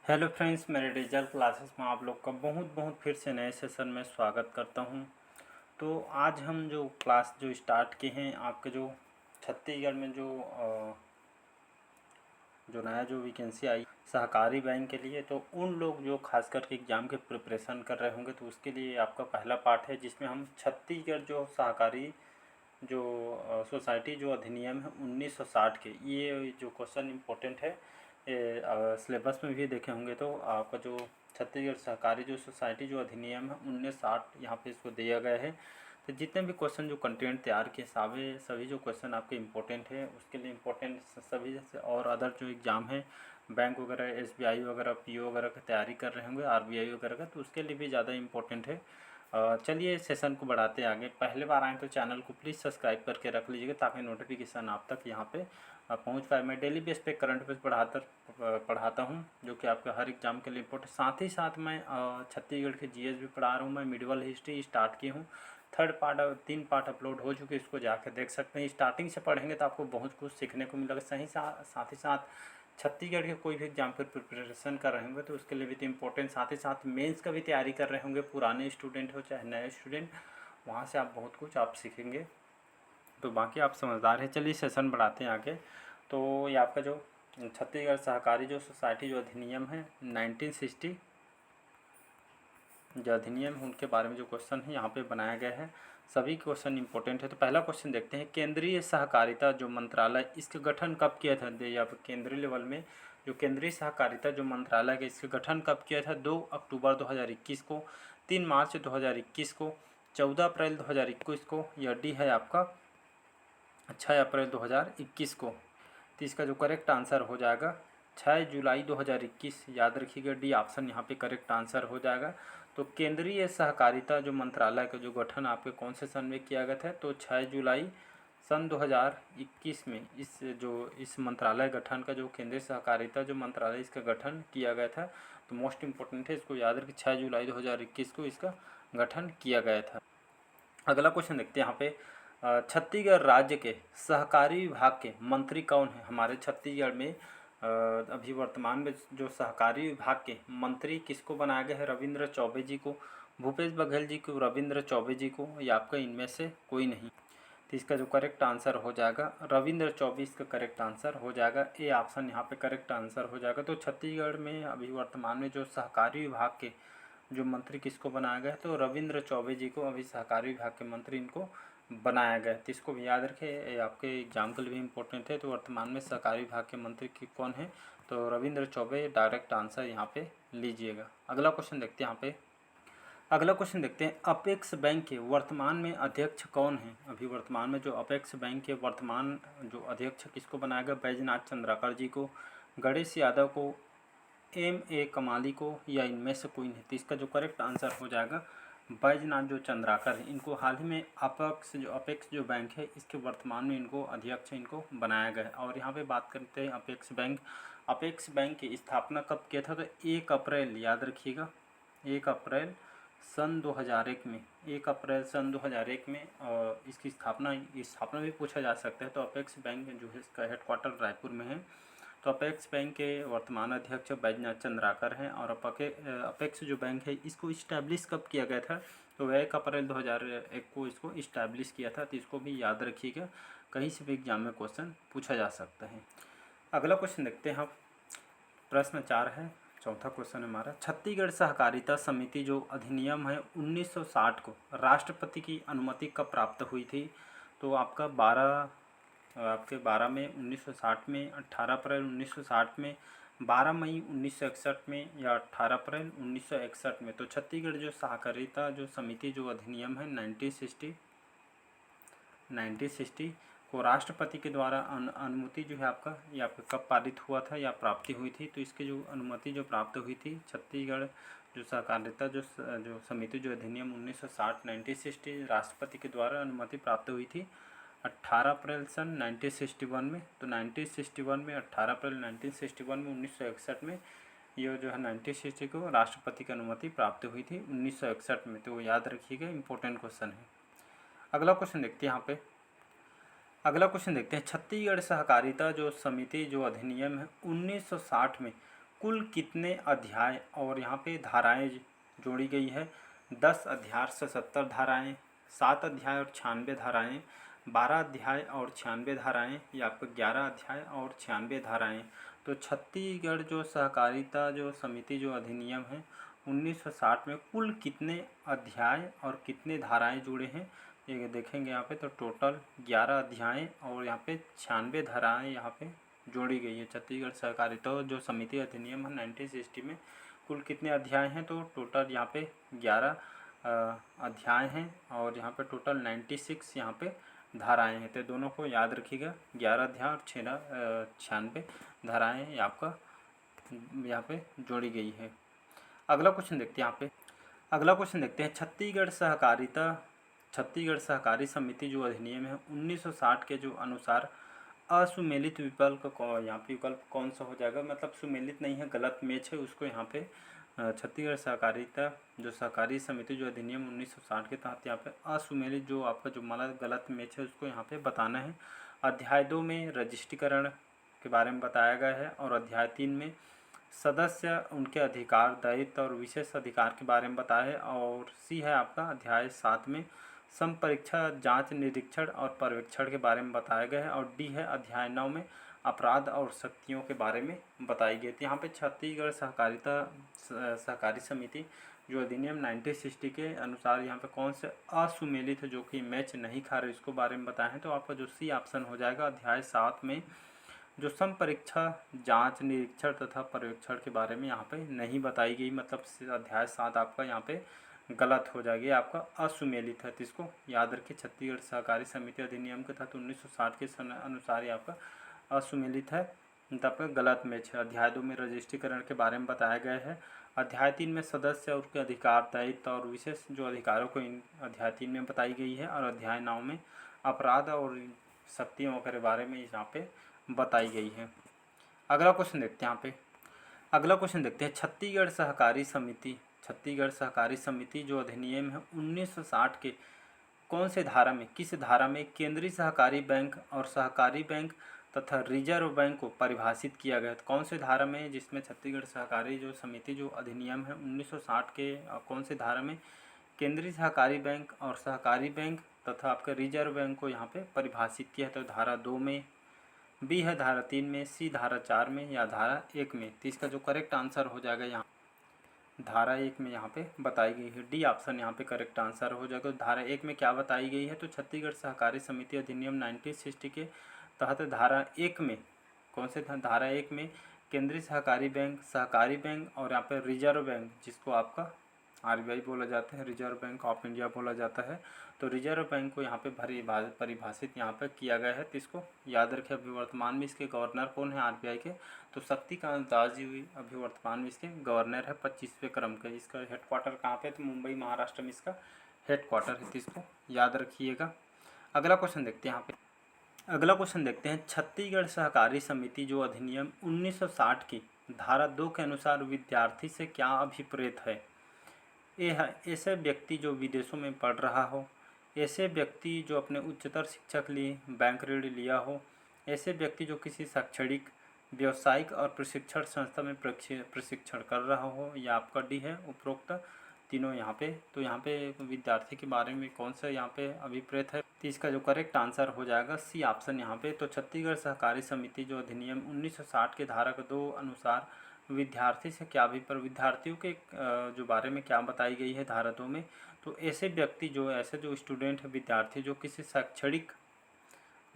Hello friends, मेरे digital classes में आप लोग का बहुत बहुत फिर से नए सेशन में स्वागत करता हूं। तो आज हम जो क्लास जो स्टार्ट किए हैं आपके जो छत्तीसगढ़ में जो नया जो वैकेंसी आई सहकारी बैंक के लिए, तो उन लोग जो खास करके एग्ज़ाम के प्रिपरेशन कर रहे होंगे तो उसके लिए आपका पहला पार्ट है जिसमें हम छत्तीसगढ़ जो सहकारी जो सोसाइटी जो अधिनियम है 1960 के, ये जो क्वेश्चन इम्पोर्टेंट है। सिलेबस में भी देखे होंगे तो आपका जो छत्तीसगढ़ सहकारी जो सोसाइटी जो अधिनियम है 1960 यहाँ पे इसको दिया गया है। तो जितने भी क्वेश्चन जो कंटेंट तैयार किए सभी जो क्वेश्चन आपके इम्पोर्टेंट है उसके लिए इम्पोर्टेंट सभी जैसे और अदर जो एग्ज़ाम है बैंक वगैरह एसबीआई वगैरह पीओ वगैरह की तैयारी कर रहे होंगे आरबीआई वगैरह का, तो उसके लिए भी ज़्यादा इम्पोर्टेंट है। चलिए सेशन को बढ़ाते आगे। पहले बार आएँ तो चैनल को प्लीज़ सब्सक्राइब करके रख लीजिएगा ताकि नोटिफिकेशन आप तक यहाँ पे पहुँच पाए। मैं डेली बेस पे करंट अफेयर्स पढ़ाता हूँ जो कि आपके हर एग्ज़ाम के लिए इम्पोर्टेंट। साथ ही साथ मैं छत्तीसगढ़ के जीएस भी पढ़ा रहा हूँ। मैं मिडिवल हिस्ट्री स्टार्ट की हूँ, 3 पार्ट अपलोड हो चुके, इसको जाकर देख सकते हैं। स्टार्टिंग से पढ़ेंगे तो आपको बहुत कुछ सीखने को मिलेगा। साथ ही साथ छत्तीसगढ़ के कोई भी एग्जाम पर प्रिपरेशन कर रहे होंगे तो उसके लिए भी तो इम्पोर्टेंट, साथ ही साथ मेंस का भी तैयारी कर रहे होंगे, पुराने स्टूडेंट हो चाहे नए स्टूडेंट, वहाँ से आप बहुत कुछ आप सीखेंगे। तो बाकी आप समझदार हैं। चलिए सेशन बढ़ाते हैं आगे। तो ये आपका जो छत्तीसगढ़ सहकारी जो सोसाइटी जो अधिनियम है 1960 जो अधिनियम है उनके बारे में जो क्वेश्चन है यहाँ पे बनाया गया है। सभी क्वेश्चन इंपॉर्टेंट है। तो पहला क्वेश्चन देखते हैं, केंद्रीय सहकारिता जो मंत्रालय इसका गठन कब किया था? या केंद्रीय लेवल में जो केंद्रीय सहकारिता जो मंत्रालय का इसका गठन कब किया था? 2 अक्टूबर 2021 को, 3 मार्च 2021 को, 14 अप्रैल 2021 को, या डी है आपका 6 अप्रैल 2021 को। तो इसका जो करेक्ट आंसर हो जाएगा 6 जुलाई 2021। याद रखिएगा, डी ऑप्शन यहाँ पे करेक्ट आंसर हो जाएगा। तो केंद्रीय सहकारिता जो मंत्रालय का जो गठन आपके कौन से सन में किया गया था? तो 6 जुलाई सन 2021 में इस मंत्रालय गठन का जो केंद्रीय सहकारिता जो मंत्रालय इसका गठन किया गया था। तो मोस्ट इम्पोर्टेंट है, इसको याद रखिए, 6 जुलाई 2021 को इसका गठन किया गया था। अगला क्वेश्चन देखते हैं यहाँ पे, छत्तीसगढ़ राज्य के सहकारी विभाग के मंत्री कौन है? हमारे छत्तीसगढ़ में अभी वर्तमान में जो सहकारी विभाग के मंत्री किसको बनाया गया है? रविंद्र चौबे जी को, भूपेश बघेल जी को, रविंद्र चौबे जी को, या आपका इनमें से कोई नहीं? तो इसका जो करेक्ट आंसर हो जाएगा रविंद्र चौबे, इसका करेक्ट आंसर हो जाएगा ए ऑप्शन यहाँ पे करेक्ट आंसर हो जाएगा। तो छत्तीसगढ़ में अभी वर्तमान में जो सहकारी विभाग के जो मंत्री किसको बनाया गया है? तो रविंद्र चौबे जी को अभी सहकारी विभाग के मंत्री इनको बनाया गया है। तो इसको भी याद रखें, आपके एग्जाम के लिए भी इम्पोर्टेंट है। तो वर्तमान में सहकारी विभाग के मंत्री कौन है? तो रविंद्र चौबे डायरेक्ट आंसर यहाँ पे लीजिएगा। अगला क्वेश्चन देखते हैं यहाँ पे। अगला क्वेश्चन देखते हैं, अपेक्स बैंक के वर्तमान में अध्यक्ष कौन है? अभी वर्तमान में जो अपेक्स बैंक के वर्तमान जो अध्यक्ष किसको बनाया गया? बैजनाथ चंद्राकर जी को, गणेश यादव को, ए कमाली को, या इनमें से कोई नहीं? तो इसका जो करेक्ट आंसर हो जाएगा बैजनाथ जो चंद्राकर है। इनको हाल ही में अपेक्स जो बैंक है इसके वर्तमान में इनको अध्यक्ष इनको बनाया गया है। और यहाँ पे बात करते हैं अपेक्स बैंक की स्थापना कब किया था? तो 1 अप्रैल, याद रखिएगा, 1 अप्रैल सन 2001 में, 1 अप्रैल सन 2001 में इसकी स्थापना भी पूछा जा सकता है। तो अपेक्स बैंक जो है इसका हेडक्वार्टर रायपुर में है। तो अपेक्स बैंक के वर्तमान अध्यक्ष बैजनाथ चंद्राकर हैं। और अपेक्स जो बैंक है इसको इस्टेब्लिश कब किया गया था? तो 1 अप्रैल 2001 को इसको इस्टेब्लिश किया था। तो इसको भी याद रखिएगा, कहीं से भी एग्जाम में क्वेश्चन पूछा जा सकता है। अगला क्वेश्चन देखते हैं हम, प्रश्न 4 है, चौथा क्वेश्चन है हमारा, छत्तीसगढ़ सहकारिता समिति जो अधिनियम है 1960 को राष्ट्रपति की अनुमति कब प्राप्त हुई थी? तो आपका 12 मई 1960 में, 18 अप्रैल 1960 में, 12 मई 1961 में, या 18 अप्रैल 1961 में? तो छत्तीसगढ़ जो सहकारिता जो समिति जो अधिनियम है 1960 को राष्ट्रपति के द्वारा अनुमति जो है ये आपका कब पारित हुआ था या प्राप्ति हुई थी? तो इसकी जो अनुमति जो प्राप्त हुई थी छत्तीसगढ़ जो सहकारिता जो समिति जो अधिनियम 1960 राष्ट्रपति के द्वारा अनुमति प्राप्त हुई थी 18 अप्रैल सन 1961 में। तो 1961 में, 18 अप्रैल 1961 में, 1961 में ये जो है 1960 को राष्ट्रपति की अनुमति प्राप्त हुई थी 1961 में। तो याद रखिएगा, इंपॉर्टेंट क्वेश्चन है। अगला क्वेश्चन देखते हैं यहाँ पे। छत्तीसगढ़ सहकारिता जो समिति जो अधिनियम है 1960 में कुल कितने अध्याय और यहाँ पे धाराएं जोड़ी गई है। 10 अध्याय 77 धाराएं, 7 अध्याय और 96 धाराएं, 12 अध्याय और 96 धाराएं या आपको 11 अध्याय और 96 धाराएं। तो छत्तीसगढ़ जो सहकारिता जो समिति जो अधिनियम है 1960 में कुल कितने अध्याय और कितने धाराएं जुड़े हैं ये देखेंगे यहाँ पे। तो टोटल 11 अध्याय और यहाँ पे 96 धाराएं यहाँ पे जोड़ी गई है। छत्तीसगढ़ सहकारिता जो समिति अधिनियम है 1960 में कुल कितने अध्याय हैं, तो टोटल यहाँ पे 11 अध्याय हैं और यहाँ पे टोटल 96 यहाँ पे धाराएं हैं। तो दोनों को याद रखिएगा, 11 अध्याय और 96 धाराएं आपका यहाँ पे जोड़ी गई है। अगला क्वेश्चन देखते हैं यहाँ पे। अगला क्वेश्चन देखते हैं छत्तीसगढ़ सहकारी समिति जो अधिनियम है 1960 के जो अनुसार असुमेलित विकल्प यहाँ पे विकल्प कौन सा हो जाएगा, मतलब सुमेलित नहीं है, गलत मैच है, उसको यहाँ पे छत्तीसगढ़ सहकारिता जो सहकारी समिति जो अधिनियम 1960 के तहत यहाँ पे असुमेलित जो आपका जो मतलब गलत मैच है उसको यहाँ पे बताना है। अध्याय 2 में रजिस्ट्रीकरण के बारे में बताया गया है और अध्याय 3 में सदस्य उनके अधिकार दायित्व और विशेष अधिकार के बारे में बताया है। और सी है आपका अध्याय 7 में संपरीक्षा जांच निरीक्षण और पर्यवेक्षण के बारे में बताया गया है। और डी है अध्याय 9 में अपराध और शक्तियों के बारे में बताई गई थी। यहाँ पे छत्तीसगढ़ सहकारी समिति जो अधिनियम 1960 के अनुसार यहाँ पे कौन से असुमेलित है जो कि मैच नहीं खा रहे इसको बारे में बताया है। तो आपका जो सी ऑप्शन हो जाएगा अध्याय 7 में जो संपरीक्षा जांच निरीक्षण तथा पर्यवेक्षण के बारे में यहाँ पे नहीं बताई गई, मतलब अध्याय 7 आपका यहाँ पे गलत हो जाएगी, आपका असुमेलित है। तो इसको याद रखिए, छत्तीसगढ़ सहकारी समिति अधिनियम के तहत 1960 के अनुसार ये आपका असुमेलित है, मतलब आपका गलत मैच है। अध्याय 2 में रजिस्ट्रीकरण के बारे में बताया गया है। अध्याय 3 में सदस्य और उनके अधिकार दायित्व और विशेष जो अधिकारों को अध्याय 3 में बताई गई है। और अध्याय 9 में अपराध और शक्तियों के बारे में यहाँ पे बताई गई है। अगला क्वेश्चन देखते हैं यहाँ पे। अगला क्वेश्चन देखते हैं छत्तीसगढ़ सहकारी समिति जो अधिनियम है 1960 के कौन से धारा में किस धारा में केंद्रीय सहकारी बैंक और सहकारी बैंक तथा रिजर्व बैंक को परिभाषित किया गया है। तो कौन से धारा में जिसमें छत्तीसगढ़ सहकारी जो समिति जो अधिनियम है 1960 के कौन से धारा में केंद्रीय सहकारी बैंक और सहकारी बैंक तथा आपके रिजर्व बैंक को यहाँ पे परिभाषित किया है। तो धारा 2 में, बी है धारा 3 में, सी धारा 4 में या धारा 1 में। तो इसका जो करेक्ट आंसर हो जाएगा यहाँ धारा 1 में यहाँ पे बताई गई है। डी ऑप्शन यहाँ पे करेक्ट आंसर हो जाएगा। तो धारा 1 में क्या बताई गई है, तो छत्तीसगढ़ सहकारी समिति अधिनियम 1960 के तहत धारा 1 में कौन से धारा 1 में केंद्रीय सहकारी बैंक और यहाँ पे रिजर्व बैंक जिसको आपका आरबीआई बोला जाता है, रिजर्व बैंक ऑफ इंडिया बोला जाता है। तो रिजर्व बैंक को यहाँ पे परिभाषित यहाँ पे किया गया है। तो इसको याद रखें। अभी वर्तमान में इसके गवर्नर कौन है आरबीआई के, तो शक्तिकांत दास जी अभी वर्तमान में इसके गवर्नर है 25वें क्रम के। इसका हेडक्वार्टर कहाँ पे, तो मुंबई महाराष्ट्र में इसका हेडक्वार्टर है। तो इसको याद रखिएगा। अगला क्वेश्चन देखते हैं यहाँ पे। अगला क्वेश्चन देखते हैं छत्तीसगढ़ सहकारी समिति जो अधिनियम 1960 की धारा 2 के अनुसार विद्यार्थी से क्या अभिप्रेत है। ये है ऐसे व्यक्ति जो विदेशों में पढ़ रहा हो, ऐसे व्यक्ति जो अपने उच्चतर शिक्षा के लिए बैंक ऋण लिया हो, ऐसे व्यक्ति जो किसी शैक्षणिक व्यावसायिक और प्रशिक्षण संस्था में प्रशिक्षण कर रहा हो, या आपका डी है उपरोक्त तीनों यहाँ पे। तो यहाँ पे विद्यार्थी के बारे में कौन सा यहाँ पे अभिप्रेत है, तो इसका जो करेक्ट आंसर हो जाएगा सी ऑप्शन यहाँ पे। तो छत्तीसगढ़ सहकारी समिति जो अधिनियम 1960 के धारा 2 अनुसार विद्यार्थी से क्या भी पर विद्यार्थियों के जो बारे में क्या बताई गई है धारा 2 में, तो ऐसे व्यक्ति जो ऐसे जो स्टूडेंट है विद्यार्थी जो किसी शैक्षणिक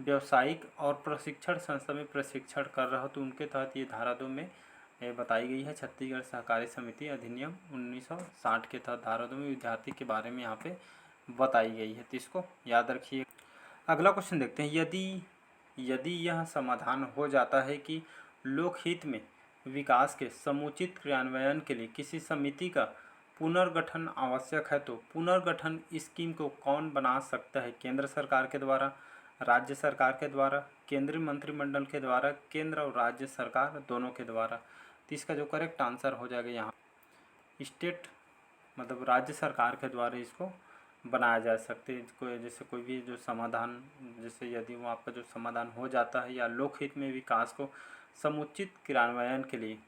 व्यावसायिक और प्रशिक्षण संस्था में प्रशिक्षण कर रहा हो, तो उनके तहत ये धारा 2 में बताई गई है। छत्तीसगढ़ सहकारी समिति अधिनियम 1960 के तहत धारा 2 में विद्यार्थी के बारे में यहाँ पे बताई गई है। तो इसको याद रखिए। अगला क्वेश्चन देखते हैं। यदि यह समाधान हो जाता है कि लोकहित में विकास के समुचित क्रियान्वयन के लिए किसी समिति का पुनर्गठन आवश्यक है, तो पुनर्गठन स्कीम को कौन बना सकता है, केंद्र सरकार के द्वारा, राज्य सरकार के द्वारा, केंद्रीय मंत्रिमंडल के द्वारा, केंद्र और राज्य सरकार दोनों के द्वारा। तो इसका जो करेक्ट आंसर हो जाएगा यहाँ स्टेट मतलब राज्य सरकार के द्वारा इसको बनाया जा सकते हैं। कोई जैसे कोई भी जो समाधान, जैसे यदि वो आपका जो समाधान हो जाता है या लोकहित में विकास को समुचित क्रियान्वयन के लिए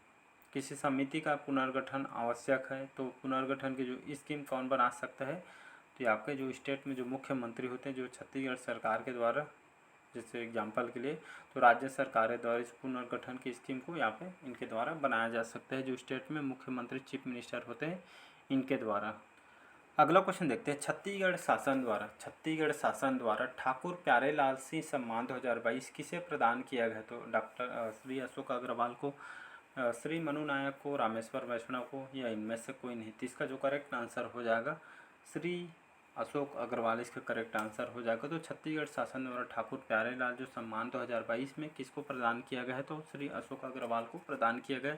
किसी समिति का पुनर्गठन आवश्यक है, तो पुनर्गठन की जो स्कीम कौन बना सकता है, तो ये आपके जो स्टेट में जो मुख्यमंत्री होते हैं, जो छत्तीसगढ़ सरकार के द्वारा, जैसे एग्जाम्पल के लिए तो राज्य सरकारें द्वारा इस पुनर्गठन की स्कीम को यहाँ पे इनके द्वारा बनाया जा सकता है, जो स्टेट में मुख्यमंत्री चीफ मिनिस्टर होते हैं इनके द्वारा। अगला क्वेश्चन देखते हैं, छत्तीसगढ़ शासन द्वारा ठाकुर प्यारेलाल सिंह सम्मान 2022 किसे प्रदान किया गया, तो डॉक्टर श्री अशोक अग्रवाल को, श्री मनु नायक को, रामेश्वर वैष्णव को, या इनमें से कोई नहीं। तो इसका जो करेक्ट आंसर हो जाएगा श्री अशोक अग्रवाल इसका करेक्ट आंसर हो जाएगा। तो छत्तीसगढ़ शासन द्वारा ठाकुर प्यारेलाल जो सम्मान 2022 में किसको प्रदान किया गया है, तो श्री अशोक अग्रवाल को प्रदान किया गया।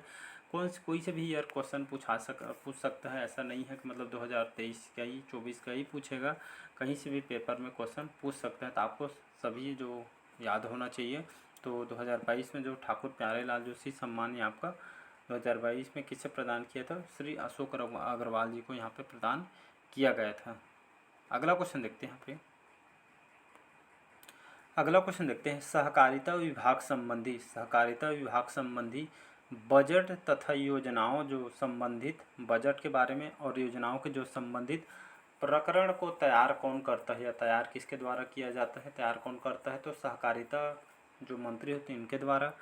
कोई से भी ईयर क्वेश्चन पूछ सकता है, ऐसा नहीं है कि मतलब 2023 का ही 24 का ही पूछेगा, कहीं से भी पेपर में क्वेश्चन पूछ सकता है। तो आपको सभी जो याद होना चाहिए। तो 2022 में जो ठाकुर प्यारेलाल जोशी सम्मान यहाँ आपका 2022 में किसे प्रदान किया था, श्री अशोक अग्रवाल जी को यहाँ पे प्रदान किया गया था। अगला क्वेश्चन देखते हैं यहाँ पे, अगला क्वेश्चन देखते हैं, सहकारिता विभाग संबंधी बजट तथा योजनाओं जो संबंधित बजट के बारे में और योजनाओं के जो संबंधित प्रकरण को तैयार कौन करता है, या तैयार किसके द्वारा किया जाता है, तैयार कौन करता है, तो सहकारिता जो मंत्री होते हैं इनके द्वारा,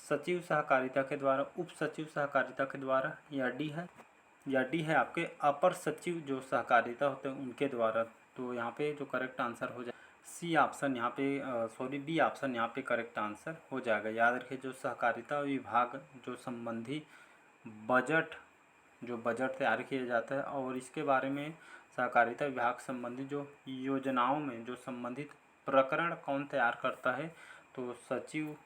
सचिव सहकारिता के द्वारा, उप सचिव सहकारिता के द्वारा, या डी है आपके अपर सचिव जो सहकारिता होते हैं उनके द्वारा। तो यहाँ पे जो करेक्ट आंसर हो जाए सी ऑप्शन यहाँ पे बी ऑप्शन यहाँ पे करेक्ट आंसर हो जाएगा। याद रखिए, जो सहकारिता विभाग जो संबंधी बजट तैयार किया जाता है और इसके बारे में सहकारिता विभाग संबंधी जो योजनाओं में जो संबंधित प्रकरण कौन तैयार करता है, तो सचिव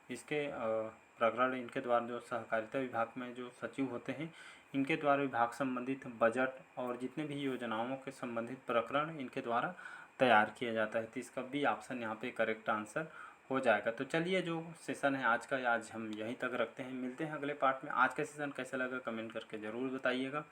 इसके प्रकरण इनके द्वारा, जो सहकारिता विभाग में जो सचिव होते हैं इनके द्वारा विभाग संबंधित बजट और जितने भी योजनाओं के संबंधित प्रकरण इनके द्वारा तैयार किया जाता है। तो इसका बी ऑप्शन यहाँ पे करेक्ट आंसर हो जाएगा। तो चलिए, जो सेशन है आज का, आज हम यहीं तक रखते हैं, मिलते हैं अगले पार्ट में। आज का सेशन कैसा लगा कमेंट करके ज़रूर बताइएगा।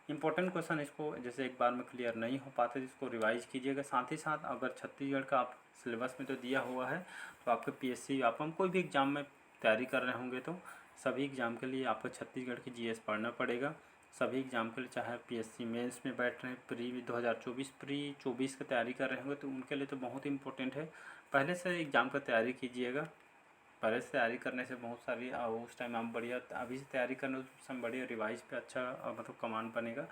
इंपॉर्टेंट क्वेश्चन इसको जैसे एक बार में क्लियर नहीं हो पाते तो इसको रिवाइज कीजिएगा। साथ ही साथ अगर छत्तीसगढ़ का आप सिलेबस में तो दिया हुआ है, तो आपके PSC आप हम कोई भी एग्ज़ाम में तैयारी कर रहे होंगे तो सभी एग्ज़ाम के लिए आपको छत्तीसगढ़ की GS पढ़ना पड़ेगा। सभी एग्ज़ाम के लिए, चाहे PSC मेंस में बैठ रहे हैं, प्री 2024 की तैयारी कर रहे होंगे तो उनके लिए तो बहुत इंपॉर्टेंट है। पहले से एग्ज़ाम का तैयारी कीजिएगा। पहले से तैयारी करने से बहुत सारी उस टाइम आप बढ़िया, अभी से तैयारी करना उस टाइम बढ़िया रिवाइज पे अच्छा मतलब कमांड बनेगा।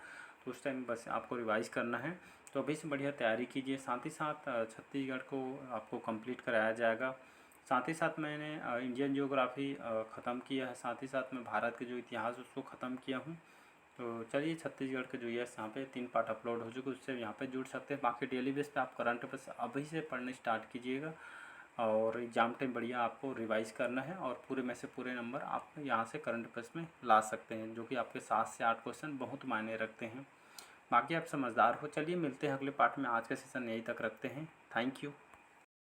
तो उस टाइम बस आपको रिवाइज करना है, तो अभी से बढ़िया तैयारी कीजिए। साथ ही साथ छत्तीसगढ़ को आपको कंप्लीट कराया जाएगा। साथ ही साथ मैंने इंडियन ज्योग्राफी ख़त्म किया है, साथ ही साथ मैं भारत के जो इतिहास उसको ख़त्म किया हूँ। तो चलिए, छत्तीसगढ़ के जो यहाँ पे 3 पार्ट अपलोड हो चुके, उससे यहाँ पे जुड़ सकते हैं। बाकी डेली बेस पे आप करंट अफेयर्स अभी से पढ़ने स्टार्ट कीजिएगा और एग्ज़ाम टाइम बढ़िया आपको रिवाइज़ करना है और पूरे में से पूरे नंबर आप यहाँ से करंट अफेयर्स में ला सकते हैं, जो कि आपके 7 से 8 क्वेश्चन बहुत मायने रखते हैं। बाकी आप समझदार हो। चलिए, मिलते हैं अगले पार्ट में। आज का सेशन यहीं तक रखते हैं। Thank you.